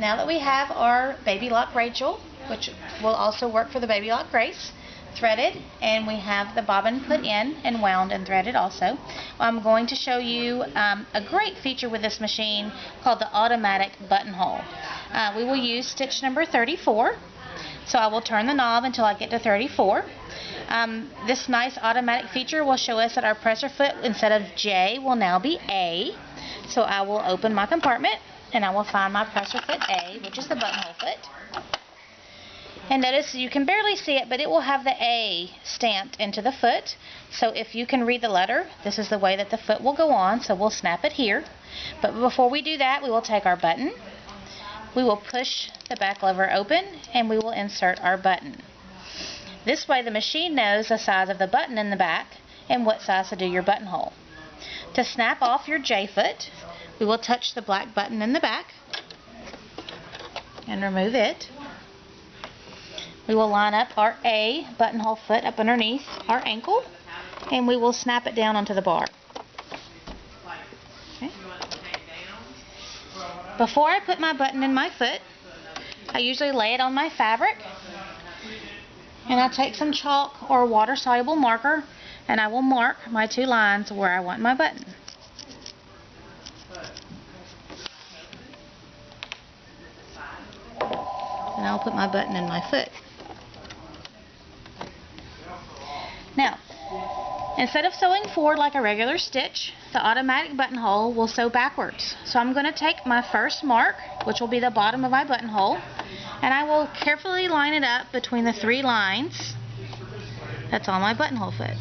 now that we have our Baby Lock Rachel, which will also work for the Baby Lock Grace, threaded, and we have the bobbin put in and wound and threaded also, I'm going to show you a great feature with this machine called the automatic buttonhole. We will use stitch number 34, so I will turn the knob until I get to 34. This nice automatic feature will show us that our presser foot, instead of J, will now be A. So I will open my compartment and I will find my presser foot A, which is the buttonhole foot. And notice you can barely see it, but it will have the A stamped into the foot. So if you can read the letter, this is the way that the foot will go on. So we'll snap it here. But before we do that, we will take our button. We will push the back lever open and we will insert our button. This way the machine knows the size of the button in the back and what size to do your buttonhole. To snap off your J foot, we will touch the black button in the back and remove it. We will line up our A buttonhole foot up underneath our ankle and we will snap it down onto the bar. Okay. Before I put my button in my foot, I usually lay it on my fabric and I take some chalk or water-soluble marker and I will mark my two lines where I want my button. And I'll put my button in my foot. Now, instead of sewing forward like a regular stitch, the automatic buttonhole will sew backwards. So I'm going to take my first mark, which will be the bottom of my buttonhole, and I will carefully line it up between the three lines that's on my buttonhole foot.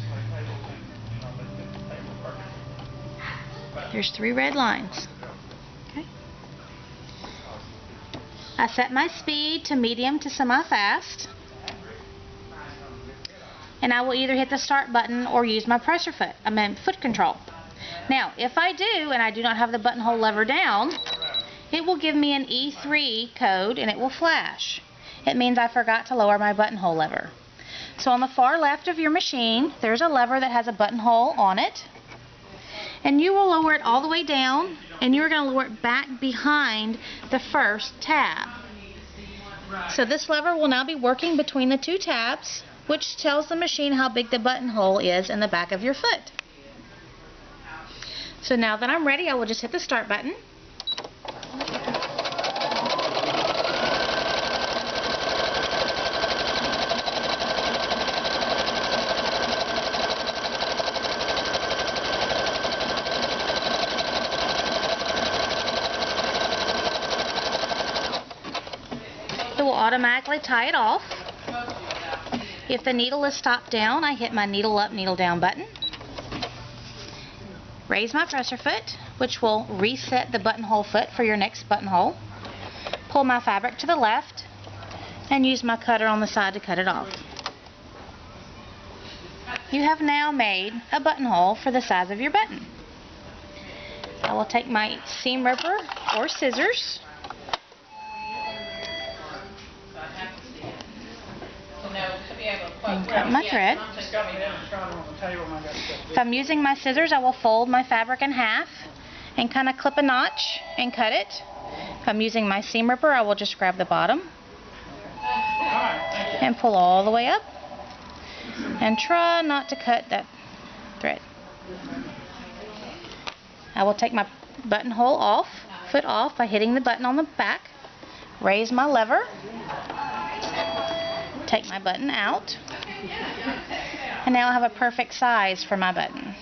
There's three red lines. Okay. I set my speed to medium to semi-fast. And I will either hit the start button or use my presser foot. Foot control. Now, if I do and I do not have the buttonhole lever down, it will give me an E3 code and it will flash. It means I forgot to lower my buttonhole lever. So on the far left of your machine, there's a lever that has a buttonhole on it. And you will lower it all the way down and you're going to lower it back behind the first tab. So this lever will now be working between the two tabs, which tells the machine how big the buttonhole is in the back of your foot. So now that I'm ready, I will just hit the start button. It will automatically tie it off. If the needle is stopped down, I hit my needle up, needle down button. Raise my presser foot, which will reset the buttonhole foot for your next buttonhole. Pull my fabric to the left and use my cutter on the side to cut it off. You have now made a buttonhole for the size of your button. I will take my seam ripper or scissors and cut my thread. If I'm using my scissors, I will fold my fabric in half and kind of clip a notch and cut it. If I'm using my seam ripper, I will just grab the bottom and pull all the way up and try not to cut that thread. I will take my buttonhole foot off by hitting the button on the back, raise my lever, take my button out, and now I have a perfect size for my button.